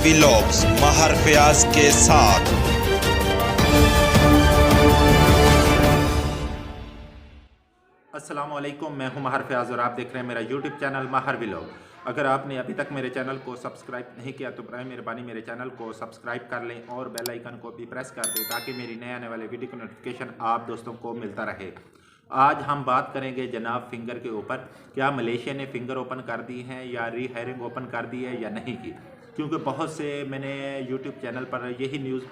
Vlogs महर फयाज के साथ। अस्सलाम वालेकुम, मैं हूं महर फयाज और आप देख रहे हैं मेरा यूट्यूब चैनल महर व्लॉग। अगर आपने अभी तक मेरे चैनल को सब्सक्राइब नहीं किया तो बराए मेहरबानी मेरे चैनल को सब्सक्राइब कर लें और बेल आइकन को भी प्रेस कर दें ताकि मेरी नए आने वाले वीडियो का नोटिफिकेशन आप दोस्तों को मिलता रहे। आज हम बात करेंगे जनाब फिंगर के ऊपर, क्या मलेशिया ने फिंगर ओपन कर दी हैं या रीहायरिंग ओपन कर दी है या नहीं की। क्योंकि बहुत से मैंने यूट्यूब चैनल पर यही न्यूज़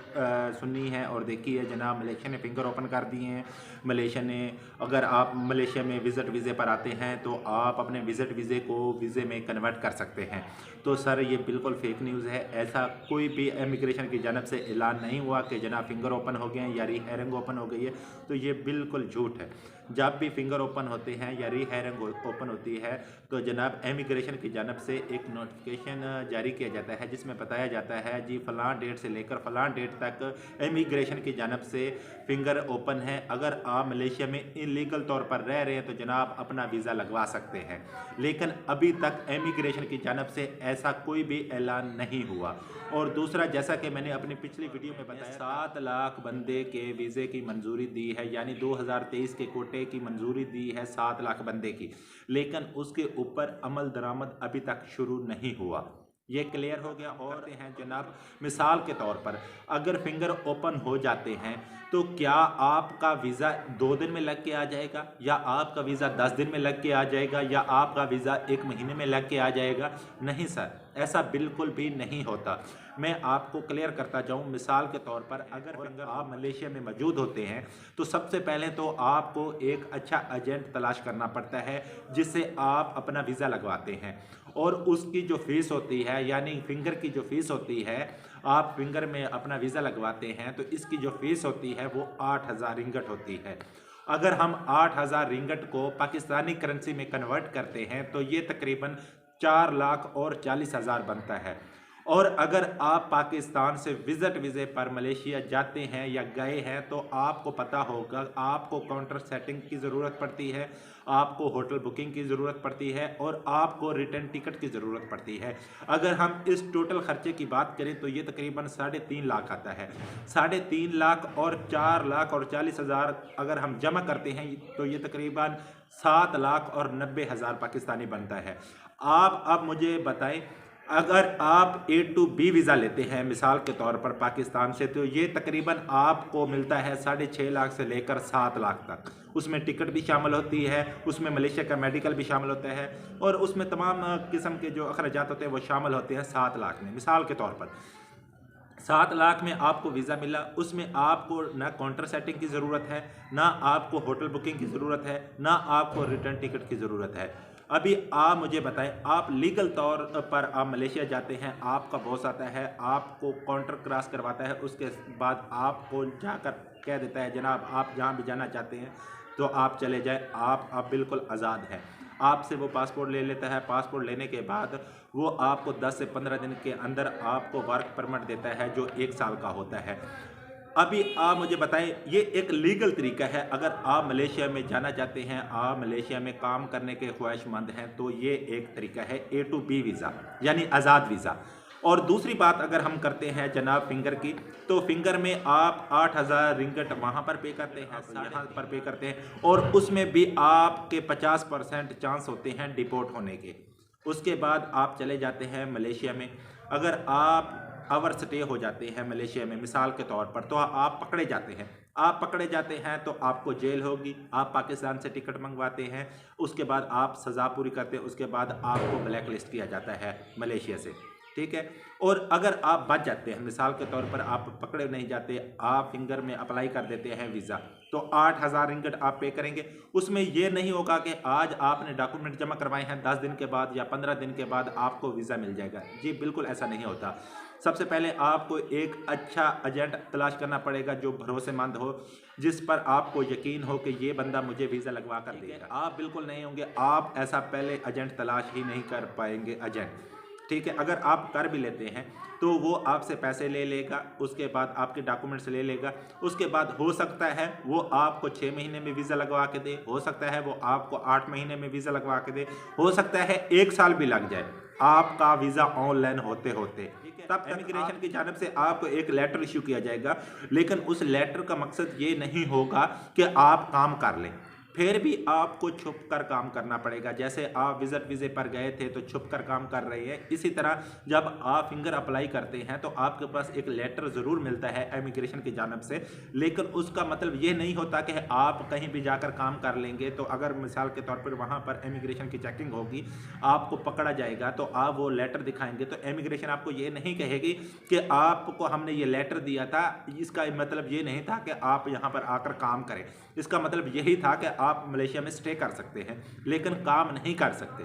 सुनी है और देखी है, जनाब मलेशिया ने फिंगर ओपन कर दिए हैं। मलेशिया ने, अगर आप मलेशिया में विज़िट वीज़े पर आते हैं तो आप अपने विज़िट वीज़े को वीज़े में कन्वर्ट कर सकते हैं। तो सर ये बिल्कुल फेक न्यूज़ है। ऐसा कोई भी इमिग्रेशन की जानब से ऐलान नहीं हुआ कि जनाब फिंगर ओपन हो गए हैं या रीहायरिंग ओपन हो गई है। तो ये बिल्कुल झूठ है। जब भी फिंगर ओपन होते हैं या रीहायरिंग ओपन होती है तो जनाब इमिग्रेशन की जानब से एक नोटिफिकेशन जारी किया जाता है जिसमें बताया जाता है जी फ़लाँ डेट से लेकर फ़लाँ डेट तक इमिग्रेशन की जानब से फिंगर ओपन है। अगर आप मलेशिया में इलीगल तौर पर रह रहे हैं तो जनाब अपना वीज़ा लगवा सकते हैं। लेकिन अभी तक इमिग्रेशन की जानब से ऐसा कोई भी ऐलान नहीं हुआ। और दूसरा, जैसा कि मैंने अपनी पिछली वीडियो में बताया, 7 लाख बंदे के वीज़े की मंजूरी दी है, यानी 2023 के कोटे की मंजूरी दी है 7 लाख बंदे की, लेकिन उसके ऊपर अमल दरामद अभी तक शुरू नहीं हुआ। ये क्लियर हो गया। और हैं जनाब, मिसाल के तौर पर अगर फिंगर ओपन हो जाते हैं तो क्या आपका वीज़ा 2 दिन में लग के आ जाएगा, या आपका वीज़ा 10 दिन में लग के आ जाएगा, या आपका वीज़ा 1 महीने में लग के आ जाएगा? नहीं सर, ऐसा बिल्कुल भी नहीं होता। मैं आपको क्लियर करता जाऊं, मिसाल के तौर पर अगर आप मलेशिया में मौजूद होते हैं तो सबसे पहले तो आपको एक अच्छा एजेंट तलाश करना पड़ता है जिससे आप अपना वीज़ा लगवाते हैं। और उसकी जो फ़ीस होती है, यानी फिंगर की जो फ़ीस होती है, आप फिंगर में अपना वीज़ा लगवाते हैं तो इसकी जो फ़ीस होती है वो 8,000 रिंगट होती है। अगर हम 8,000 रिंगट को पाकिस्तानी करेंसी में कन्वर्ट करते हैं तो ये तकरीबन 4,40,000 बनता है। और अगर आप पाकिस्तान से विज़िट वीज़े पर मलेशिया जाते हैं या गए हैं तो आपको पता होगा, आपको काउंटर सेटिंग की ज़रूरत पड़ती है, आपको होटल बुकिंग की ज़रूरत पड़ती है और आपको रिटर्न टिकट की ज़रूरत पड़ती है। अगर हम इस टोटल ख़र्चे की बात करें तो ये तकरीबन 3.5 लाख आता है। 3.5 लाख और 4,40,000 अगर हम जमा करते हैं तो ये तकरीबन 7,90,000 पाकिस्तानी बनता है। आप अब मुझे बताएं, अगर आप A2B वीज़ा लेते हैं मिसाल के तौर पर पाकिस्तान से, तो ये तकरीबन आपको मिलता है 6.5 लाख से लेकर 7 लाख तक। उसमें टिकट भी शामिल होती है, उसमें मलेशिया का मेडिकल भी शामिल होता है और उसमें तमाम किस्म के जो अखराजात होते हैं वो शामिल होते हैं 7 लाख में। मिसाल के तौर पर 7 लाख में आपको वीज़ा मिला, उसमें आपको ना काउंटर सेटिंग की ज़रूरत है, ना आपको होटल बुकिंग की ज़रूरत है, ना आपको रिटर्न टिकट की ज़रूरत है। अभी आप मुझे बताएं, आप लीगल तौर पर आप मलेशिया जाते हैं, आपका बॉस आता है, आपको काउंटर क्रॉस करवाता है, उसके बाद आपको जाकर कह देता है जनाब आप जहाँ भी जाना चाहते हैं तो आप चले जाएं, आप बिल्कुल आज़ाद हैं। आपसे वो पासपोर्ट ले लेता है। पासपोर्ट लेने के बाद वो आपको 10 से 15 दिन के अंदर आपको वर्क परमिट देता है जो 1 साल का होता है। अभी आप मुझे बताएं, ये एक लीगल तरीका है। अगर आप मलेशिया में जाना चाहते हैं, आप मलेशिया में काम करने के ख्वाहिशमंद हैं तो ये एक तरीका है A2B वीज़ा, यानी आज़ाद वीज़ा। और दूसरी बात अगर हम करते हैं जनाब फिंगर की, तो फिंगर में आप 8,000 रिंगट वहाँ पर पे करते हैं, यहाँ पर पे करते हैं और उसमें भी आपके 50% चांस होते हैं डिपोर्ट होने के। उसके बाद आप चले जाते हैं मलेशिया में। अगर आप ओवर स्टे हो जाते हैं मलेशिया में मिसाल के तौर पर, तो आप पकड़े जाते हैं। आप पकड़े जाते हैं तो आपको जेल होगी। आप पाकिस्तान से टिकट मंगवाते हैं, उसके बाद आप सज़ा पूरी करते हैं, उसके बाद आपको ब्लैक लिस्ट किया जाता है मलेशिया से, ठीक है। और अगर आप बच जाते हैं, मिसाल के तौर पर आप पकड़े नहीं जाते, आप फिंगर में अप्लाई कर देते हैं वीज़ा, तो 8,000 रिंगट आप पे करेंगे। उसमें ये नहीं होगा कि आज आपने डॉक्यूमेंट जमा करवाए हैं, 10 दिन के बाद या 15 दिन के बाद आपको वीज़ा मिल जाएगा। जी बिल्कुल ऐसा नहीं होता। सबसे पहले आपको एक अच्छा एजेंट तलाश करना पड़ेगा जो भरोसेमंद हो, जिस पर आपको यकीन हो कि ये बंदा मुझे वीज़ा लगवा कर देगा। आप बिल्कुल नहीं होंगे, आप ऐसा पहले एजेंट तलाश ही नहीं कर पाएंगे एजेंट, ठीक है। अगर आप कर भी लेते हैं तो वो आपसे पैसे ले लेगा, उसके बाद आपके डॉक्यूमेंट्स ले लेगा, उसके बाद हो सकता है वो आपको 6 महीने में वीज़ा लगवा के दे, हो सकता है वो आपको 8 महीने में वीज़ा लगवा के दे, हो सकता है 1 साल भी लग जाए। आपका वीज़ा ऑनलाइन होते होते। तब इमिग्रेशन की जानिब से आपको एक लेटर इशू किया जाएगा, लेकिन उस लेटर का मकसद ये नहीं होगा कि आप काम कर लें, फिर भी आपको छुप कर काम करना पड़ेगा। जैसे आप विजिट वीज़े पर गए थे तो छुप कर काम कर रहे हैं, इसी तरह जब आप फिंगर अप्लाई करते हैं तो आपके पास एक लेटर ज़रूर मिलता है इमिग्रेशन की जानिब से, लेकिन उसका मतलब ये नहीं होता कि आप कहीं भी जाकर काम कर लेंगे। तो अगर मिसाल के तौर पर वहाँ पर इमिग्रेशन की चेकिंग होगी, आपको पकड़ा जाएगा तो आप वो लेटर दिखाएंगे तो इमिग्रेशन आपको ये नहीं कहेगी कि आपको हमने ये लेटर दिया था, इसका मतलब ये नहीं था कि आप यहाँ पर आकर काम करें। इसका मतलब यही था कि आप मलेशिया में स्टे कर सकते हैं लेकिन काम नहीं कर सकते।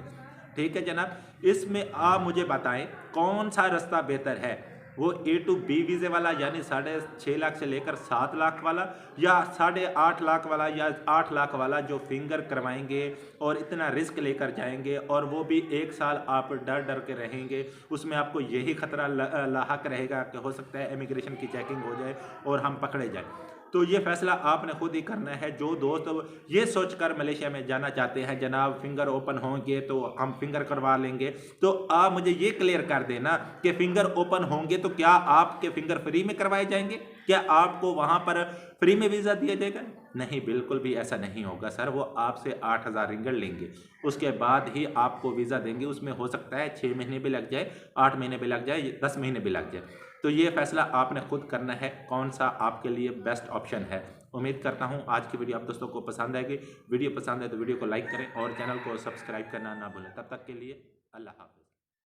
ठीक है जनाब, इसमें आप मुझे बताएं कौन सा रास्ता बेहतर है, वो A to B वीज़े वाला यानी 6.5 लाख से लेकर 7 लाख वाला, या 8.5 लाख वाला, या 8 लाख वाला जो फिंगर करवाएंगे और इतना रिस्क लेकर जाएंगे और वो भी 1 साल आप डर डर के रहेंगे, उसमें आपको यही खतरा लाहक रहेगा कि हो सकता है इमिग्रेशन की चेकिंग हो जाए और हम पकड़े जाए। तो ये फैसला आपने खुद ही करना है। जो दोस्त ये सोचकर मलेशिया में जाना चाहते हैं जनाब फिंगर ओपन होंगे तो हम फिंगर करवा लेंगे, तो आप मुझे ये क्लियर कर देना कि फिंगर ओपन होंगे तो क्या आपके फिंगर फ्री में करवाए जाएंगे? क्या आपको वहाँ पर फ्री में वीज़ा दिया जाएगा? नहीं, बिल्कुल भी ऐसा नहीं होगा सर। वो आपसे 8,000 रिंगट लेंगे, उसके बाद ही आपको वीज़ा देंगे। उसमें हो सकता है 6 महीने भी लग जाए, 8 महीने भी लग जाए, 10 महीने भी लग जाए। तो ये फैसला आपने खुद करना है कौन सा आपके लिए बेस्ट ऑप्शन है। उम्मीद करता हूँ आज की वीडियो आप दोस्तों को पसंद आएगी। वीडियो पसंद है तो वीडियो को लाइक करें और चैनल को सब्सक्राइब करना ना भूलें। तब तक के लिए अल्लाह हाफ़िज़।